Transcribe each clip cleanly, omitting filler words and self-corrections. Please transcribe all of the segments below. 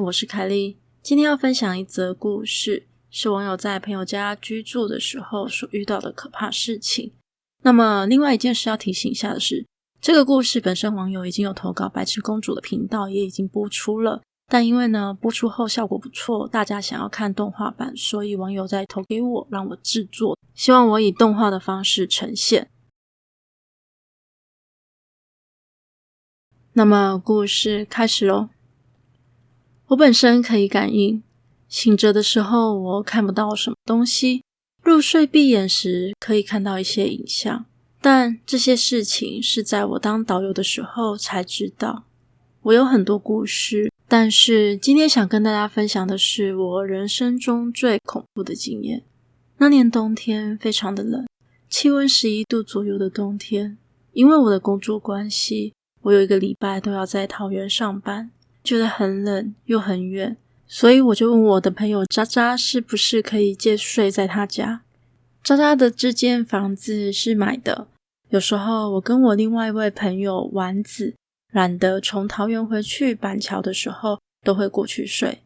我是凯莉。今天要分享一则故事，是网友在朋友家居住的时候所遇到的可怕事情。那么另外一件事要提醒一下的是，这个故事本身网友已经有投稿白痴公主的频道，也已经播出了，但因为呢播出后效果不错，大家想要看动画版，所以网友再投给我，让我制作，希望我以动画的方式呈现。那么故事开始咯。我本身可以感应，醒着的时候我看不到什么东西，入睡闭眼时可以看到一些影像，但这些事情是在我当导游的时候才知道。我有很多故事，但是今天想跟大家分享的是我人生中最恐怖的经验。那年冬天非常的冷，气温11度左右的冬天。因为我的工作关系，我有1个礼拜都要在桃园上班，觉得很冷又很远，所以我就问我的朋友渣渣是不是可以借睡在他家。渣渣的这间房子是买的，有时候我跟我另外一位朋友丸子懒得从桃园回去板桥的时候都会过去睡。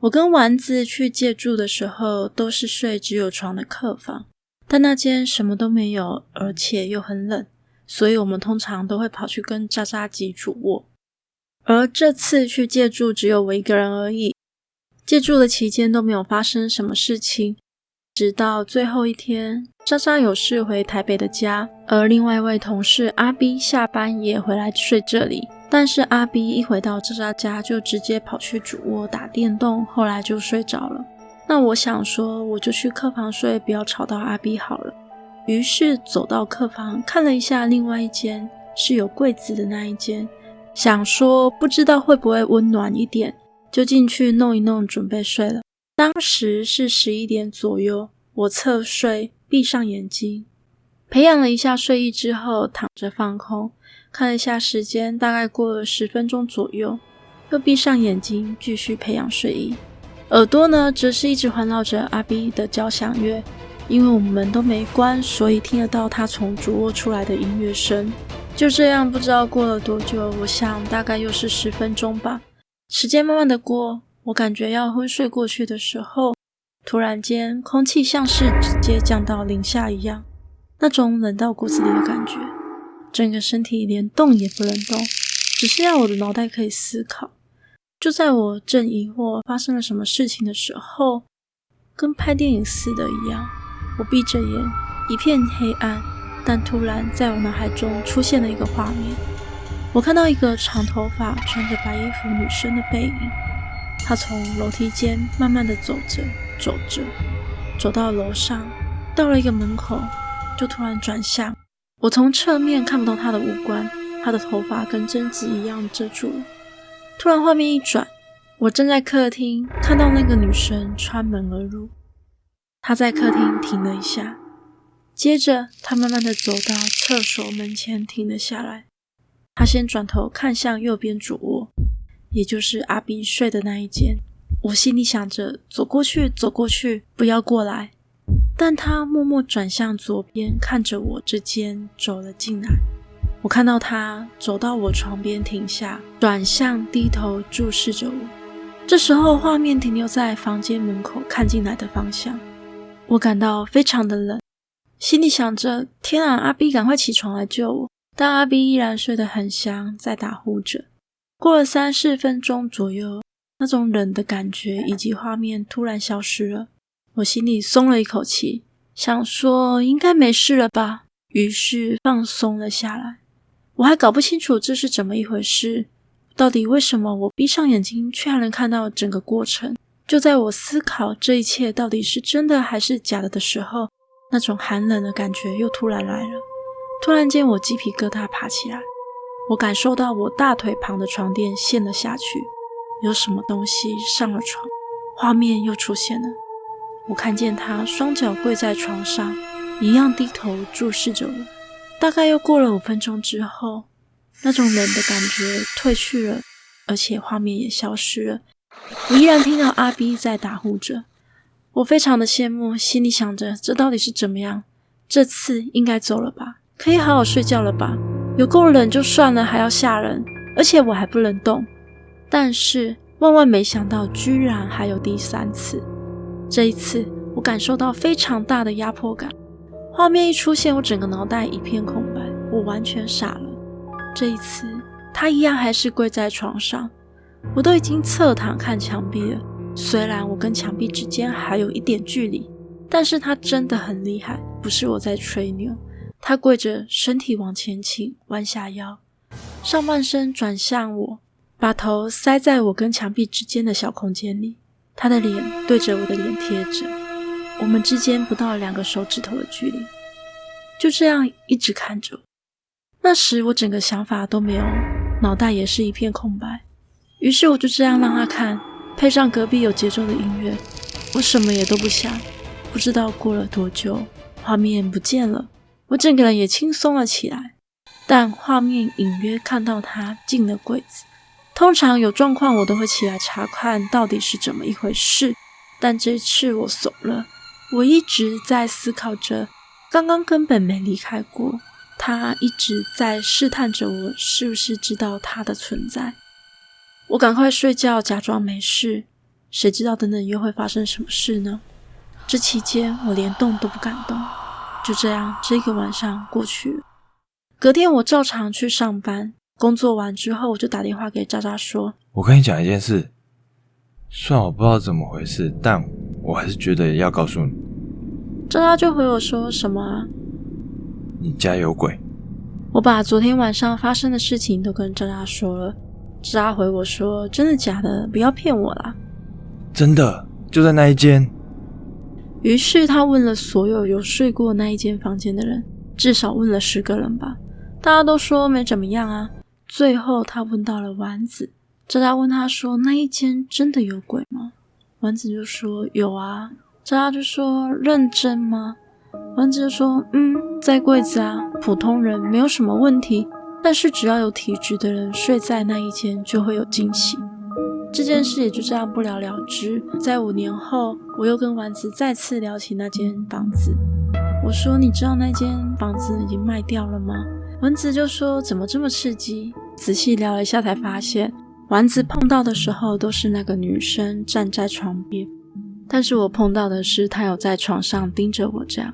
我跟丸子去借住的时候都是睡只有床的客房，但那间什么都没有，而且又很冷，所以我们通常都会跑去跟渣渣挤主卧。而这次去借住只有我1个人而已，借住的期间都没有发生什么事情，直到最后一天，渣渣有事回台北的家，而另外一位同事阿 B 下班也回来睡这里，但是阿 B 一回到渣渣家就直接跑去主卧打电动，后来就睡着了。那我想说我就去客房睡，不要吵到阿 B 好了。于是走到客房看了一下另外一间是有柜子的那一间，想说不知道会不会温暖一点，就进去弄一弄准备睡了。当时是11点左右，我侧睡闭上眼睛，培养了一下睡意之后躺着放空，看了一下时间，大概过了10分钟左右，又闭上眼睛继续培养睡意。耳朵呢则是一直环绕着阿 B 的交响乐，因为我们门都没关，所以听得到他从主卧出来的音乐声。就这样不知道过了多久，我想大概又是10分钟吧。时间慢慢的过，我感觉要昏睡过去的时候，突然间空气像是直接降到零下一样，那种冷到骨子里的感觉，整个身体连动也不能动，只是要我的脑袋可以思考。就在我正疑惑发生了什么事情的时候，跟拍电影似的一样，我闭着眼，一片黑暗，但突然在我脑海中出现了一个画面。我看到一个长头发穿着白衣服女生的背影，她从楼梯间慢慢的走着，走到楼上，到了一个门口就突然转向。我从侧面看不到她的五官，她的头发跟贞子一样遮住了。突然画面一转，我站在客厅，看到那个女生穿门而入。她在客厅停了一下，接着她慢慢的走到厕所门前停了下来。她先转头看向右边主卧，也就是阿 B 睡的那一间。我心里想着走过去，不要过来。但她默默转向左边，看着我这间走了进来。我看到她走到我床边停下，转向低头注视着我。这时候画面停留在房间门口看进来的方向。我感到非常的冷，心里想着天啊，阿 B 赶快起床来救我。但阿 B 依然睡得很香，在打呼着。过了3-4分钟左右，那种冷的感觉以及画面突然消失了。我心里松了一口气，想说应该没事了吧，于是放松了下来。我还搞不清楚这是怎么一回事，到底为什么我闭上眼睛却还能看到整个过程。就在我思考这一切到底是真的还是假的时候，那种寒冷的感觉又突然来了。突然间我鸡皮疙瘩爬起来，我感受到我大腿旁的床垫陷了下去，有什么东西上了床。画面又出现了，我看见他双脚跪在床上，一样低头注视着我。大概又过了5分钟之后，那种冷的感觉退去了，而且画面也消失了。我依然听到阿 B 在打呼着，我非常的羡慕，心里想着这到底是怎么样，这次应该走了吧，可以好好睡觉了吧，有够冷就算了还要吓人，而且我还不能动。但是万万没想到居然还有第3次。这一次我感受到非常大的压迫感，画面一出现，我整个脑袋一片空白，我完全傻了。这一次他一样还是跪在床上，我都已经侧躺看墙壁了，虽然我跟墙壁之间还有一点距离，但是他真的很厉害，不是我在吹牛。他跪着，身体往前倾，弯下腰，上半身转向我，把头塞在我跟墙壁之间的小空间里，他的脸对着我的脸贴着，我们之间不到2个手指头的距离，就这样一直看着我。那时我整个想法都没有，脑袋也是一片空白，于是我就这样让他看，配上隔壁有节奏的音乐，我什么也都不想。不知道过了多久，画面不见了，我整个人也轻松了起来，但画面隐约看到他进了柜子。通常有状况我都会起来查看到底是怎么一回事，但这次我怂了。我一直在思考着，刚刚根本没离开过，他一直在试探着我是不是知道他的存在。我赶快睡觉，假装没事，谁知道等等又会发生什么事呢？这期间我连动都不敢动。就这样，这个晚上过去了。隔天我照常去上班，工作完之后我就打电话给渣渣说，我跟你讲一件事，虽然我不知道怎么回事，但我还是觉得要告诉你。渣渣就回我说，什么啊？你家有鬼。我把昨天晚上发生的事情都跟渣渣说了。渣渣回我说，真的假的？不要骗我啦。真的，就在那一间。于是他问了所有有睡过那一间房间的人，至少问了10个人吧，大家都说没怎么样啊。最后他问到了丸子，渣渣问他说，那一间真的有鬼吗？丸子就说有啊。渣渣就说，认真吗？丸子就说，在柜子啊，普通人没有什么问题，但是只要有体质的人睡在那一间就会有惊喜。这件事也就这样不了了之。在5年后，我又跟丸子再次聊起那间房子。我说，你知道那间房子已经卖掉了吗？丸子就说，怎么这么刺激？仔细聊了一下才发现，丸子碰到的时候都是那个女生站在床边，但是我碰到的是她有在床上盯着我这样。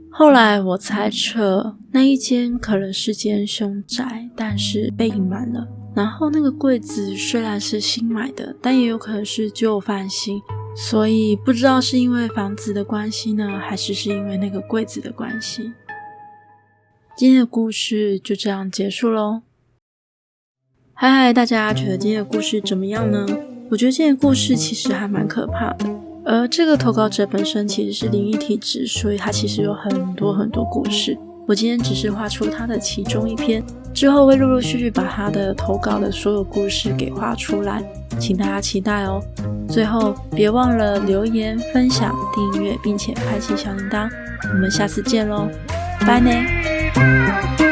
后来我猜测，那一间可能是间凶宅，但是被隐瞒了。然后那个柜子虽然是新买的，但也有可能是旧翻新，所以不知道是因为房子的关系呢，还是因为那个柜子的关系。今天的故事就这样结束咯。嗨，大家觉得今天的故事怎么样呢？我觉得今天的故事其实还蛮可怕的，而这个投稿者本身其实是灵异体质，所以他其实有很多故事。我今天只是画出他的其中一篇，之后会陆陆续续把他的投稿的所有故事给画出来，请大家期待哦。最后别忘了留言、分享、订阅，并且开启小铃铛。我们下次见咯，拜呢。